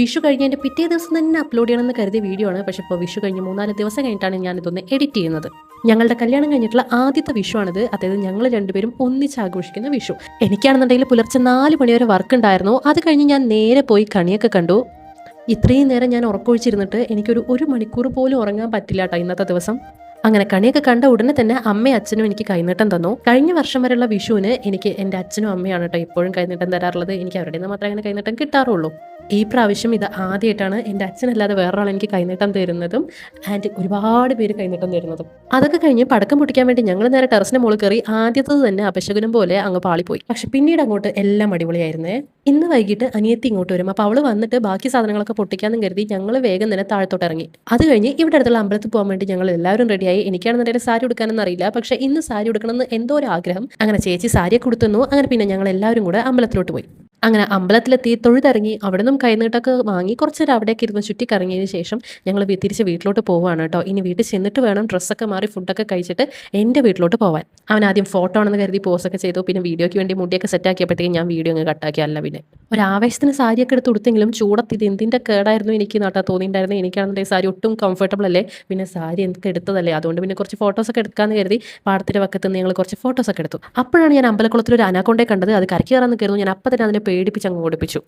വിഷു കഴിഞ്ഞതിൻ്റെ പിറ്റേ ദിവസം തന്നെ അപ്ലോഡ് ചെയ്യണമെന്ന് കരുതിയ വീഡിയോ ആണ്. പക്ഷേ ഇപ്പോൾ വിഷു കഴിഞ്ഞ് 3-4 ദിവസം കഴിഞ്ഞിട്ടാണ് ഞാനിതൊന്ന് എഡിറ്റ് ചെയ്യുന്നത്. ഞങ്ങളുടെ കല്യാണം കഴിഞ്ഞിട്ടുള്ള ആദ്യത്തെ വിഷുവാണിത്. അതായത് ഞങ്ങൾ രണ്ടുപേരും ഒന്നിച്ച് ആഘോഷിക്കുന്ന വിഷു. എനിക്കാണെന്നുണ്ടെങ്കിൽ പുലർച്ചെ 4 മണി വരെ വർക്ക് ഉണ്ടായിരുന്നു. അത് കഴിഞ്ഞ് ഞാൻ നേരെ പോയി കണിയൊക്കെ കണ്ടു. ഇത്രയും നേരം ഞാൻ ഉറക്കൊഴിച്ചിരുന്നിട്ട് എനിക്കൊരു മണിക്കൂർ പോലും ഉറങ്ങാൻ പറ്റില്ല കേട്ടോ ഇന്നത്തെ ദിവസം. അങ്ങനെ കണിയൊക്കെ കണ്ട ഉടനെ തന്നെ അമ്മയും അച്ഛനും എനിക്ക് കൈനീട്ടം തന്നു. കഴിഞ്ഞ വർഷം വരെയുള്ള വിഷുവിന് എനിക്ക് എൻ്റെ അച്ഛനും അമ്മയാണ് കേട്ടോ ഇപ്പോഴും കൈനീട്ടം തരാറുള്ളത്. എനിക്ക് അവരുടെ നിന്ന് മാത്രമേ അങ്ങനെ കൈനീട്ടം കിട്ടാറുള്ളൂ. ഈ പ്രാവശ്യം ഇത് ആദ്യമായിട്ടാണ് എൻ്റെ അച്ഛനല്ലാതെ വേറൊരാൾ എനിക്ക് കൈനീട്ടം തരുന്നതും ആൻഡ് ഒരുപാട് പേര് കൈനീട്ടം തരുന്നതും. അതൊക്കെ കഴിഞ്ഞ് പടക്കം പൊട്ടിക്കാൻ വേണ്ടി ഞങ്ങൾ നേരെ ടെറസിൻ്റെ മുകളിൽ കയറി. ആദ്യത്തത് തന്നെ അപശകുനം പോലെ അങ്ങ് പാളിപ്പോയി. പക്ഷെ പിന്നീട് അങ്ങോട്ട് എല്ലാം അടിപൊളിയായിരുന്നേ. ഇന്ന് വൈകിട്ട് അനിയത്തി ഇങ്ങോട്ട് വരും. അപ്പോൾ അവള് വന്നിട്ട് ബാക്കി സാധനങ്ങളൊക്കെ പൊട്ടിക്കാമെന്ന് കരുതി ഞങ്ങൾ വേഗം തന്നെ താഴത്തോട്ട് ഇറങ്ങി. അത് കഴിഞ്ഞ് ഇവിടെ അടുത്തുള്ള അമ്പലത്തിൽ പോകാൻ വേണ്ടി ഞങ്ങൾ എല്ലാവരും റെഡിയായി. എനിക്കാണെന്നുണ്ടെങ്കിൽ സാരി ഉടുക്കാനൊന്നും അറിയില്ല. പക്ഷെ ഇന്ന് സാരി ഉടുക്കണമെന്ന് എന്തോ ഒരു ആഗ്രഹം. അങ്ങനെ ചേച്ചി സാരിയൊക്കെ കൊടുത്തുന്നു. അങ്ങനെ പിന്നെ ഞങ്ങൾ എല്ലാവരും കൂടെ അമ്പലത്തിലോട്ട് പോയി. അങ്ങനെ അമ്പലത്തിലെത്തി തൊഴുതിറങ്ങി. അവിടെ നിന്നും കൈനീട്ടൊക്കെ വാങ്ങി കുറച്ച് നേരം അവിടേക്ക് ഇരുന്ന് ചുറ്റിക്കറങ്ങിയതിന് ശേഷം ഞങ്ങൾ തിരിച്ച് വീട്ടിലോട്ട് പോവുകയാണ് കേട്ടോ. ഇനി വീട്ടിൽ ചെന്നിട്ട് വേണം ഡ്രസ്സൊക്കെ മാറി ഫുഡൊക്കെ കഴിച്ചിട്ട് എൻ്റെ വീട്ടിലോട്ട് പോകാൻ. അവൻ ആദ്യം ഫോട്ടോ ആണെന്ന് കരുതി പോസൊക്കെ ചെയ്തു. പിന്നെ വീഡിയോയ്ക്ക് വേണ്ടി മുടിയൊക്കെ സെറ്റാക്കിയപ്പോഴത്തേക്കും ഞാൻ വീഡിയോ അങ്ങ് കട്ടാക്കിയല്ല. പിന്നെ ഒരാവേശത്തിന് സാരിയൊക്കെ എടുത്ത് കൊടുത്തെങ്കിലും ചൂടത്ത് ഇത് എന്തിൻ്റെ കേടായിരുന്നു എനിക്ക് നട്ടാ തോന്നിയിട്ടുണ്ടായിരുന്നു. എനിക്കാണെന്നുണ്ടെങ്കിൽ സാരി ഒട്ടും കംഫർട്ടബിൾ അല്ലേ. പിന്നെ സാരി എനിക്ക് എടുത്തതല്ലേ, അതുകൊണ്ട് പിന്നെ കുറച്ച് ഫോട്ടോസൊക്കെ എടുക്കാമെന്ന് കരുതി പാടത്തിൻ്റെ പക്കത്ത് നിന്ന് ഞങ്ങൾ കുറച്ച് ഫോട്ടോസൊക്കെ എടുത്തു. അപ്പോഴാണ് ഞാൻ അമ്പലക്കുളത്തിൽ ഒരു അനാക്കൊണ്ടേ കണ്ടത്. അത് കരയ്ക്ക് കയറാൻ നിൽക്കുന്നു. ഞാൻ അപ്പം തന്നെ അതിനെ പേടിപ്പിച്ച് അങ്ങ് ഓടിപ്പിച്ചു.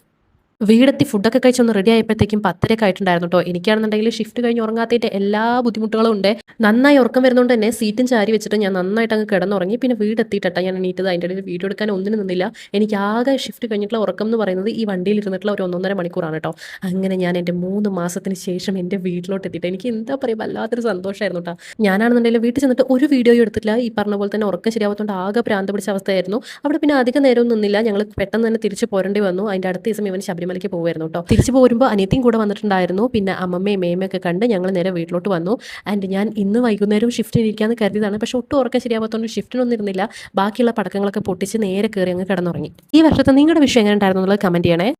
വീടെത്തി ഫുഡൊക്കെ കഴിച്ചൊന്ന് റെഡി ആയപ്പോഴത്തേക്കും 10:30 ആയിട്ടുണ്ടായിരുന്നു കേട്ടോ. എനിക്കാണെന്നുണ്ടെങ്കിൽ ഷിഫ്റ്റ് കഴിഞ്ഞ് ഉറങ്ങാത്തതിൻ്റെ എല്ലാ ബുദ്ധിമുട്ടുകളും ഉണ്ട്. നന്നായി ഉറക്കം വരുന്നതുകൊണ്ട് തന്നെ സീറ്റും ചാരി വെച്ചിട്ട് ഞാൻ നന്നായിട്ട് അങ്ങ് കിടന്നുറങ്ങി. പിന്നെ വീടെത്തിയിട്ടാ ഞാൻ എണീറ്റത്. അതിൻ്റെ ഇടയിൽ വീഡിയോ എടുക്കാൻ ഒന്നിനും നിന്നില്ല. എനിക്ക് ആകെ ഷിഫ്റ്റ് കഴിഞ്ഞിട്ടുള്ള ഉറക്കം എന്ന് പറയുന്നത് ഈ വണ്ടിയിൽ ഇരുന്നിട്ടുള്ള ഒരു 1.5 മണിക്കൂറാണ് കേട്ടോ. അങ്ങനെ ഞാൻ എൻ്റെ 3 മാസത്തിന് ശേഷം എൻ്റെ വീട്ടിലോട്ട് എത്തിയിട്ട് എനിക്ക് എന്താ പറയുക വല്ലാത്തൊരു സന്തോഷമായിരുന്നു കേട്ടോ. ഞാനാണെന്നുണ്ടെങ്കിൽ വീട്ടിൽ ചെന്നിട്ട് ഒരു വീഡിയോ എടുത്തില്ല. ഈ പറഞ്ഞ പോലെ തന്നെ ഉറക്കം ശരിയാവാത്തതുകൊണ്ട് ആകെ ഭ്രാന്ത് പിടിച്ച അവസ്ഥയായിരുന്നു. അവിടെ പിന്നെ അധികം നേരം നിന്നില്ല. ഞങ്ങൾ പെട്ടെന്ന് തന്നെ തിരിച്ച് പോരേണ്ടി വന്നു. അതിൻ്റെ അടുത്ത ദിവസം ഇവൻ ശബരിമലയ്ക്ക് പോകുമായിരുന്നു കേട്ടോ. തിരിച്ചു പോരുമ്പോൾ അനിയത്തിയും കൂടെ വന്നിട്ടുണ്ടായിരുന്നു. പിന്നെ അമ്മമ്മയും മേമയൊക്കെ കണ്ട് ഞങ്ങൾ നേരെ വീട്ടിലോട്ട് വന്നു. ആൻഡ് ഞാൻ ഇന്ന് വൈകുന്നേരം ഷിഫ്റ്റിന് ഇരിക്കാമെന്ന് കരുതിയതാണ്. പക്ഷെ ഒട്ടും ഉറക്കം ശരിയാവാത്തതുകൊണ്ട് ഷിഫ്റ്റിനൊന്നും ഇരുന്നില്ല. ബാക്കിയുള്ള പടക്കങ്ങളൊക്കെ പൊട്ടിച്ച് നേരെ കയറി അങ്ങ് കിടന്നുറങ്ങി. ഈ വർഷത്തെ നിങ്ങളുടെ വിഷയം എങ്ങനെ ഉണ്ടായിരുന്നു എന്നുള്ളത് കമൻറ്റ് ചെയ്യണേ.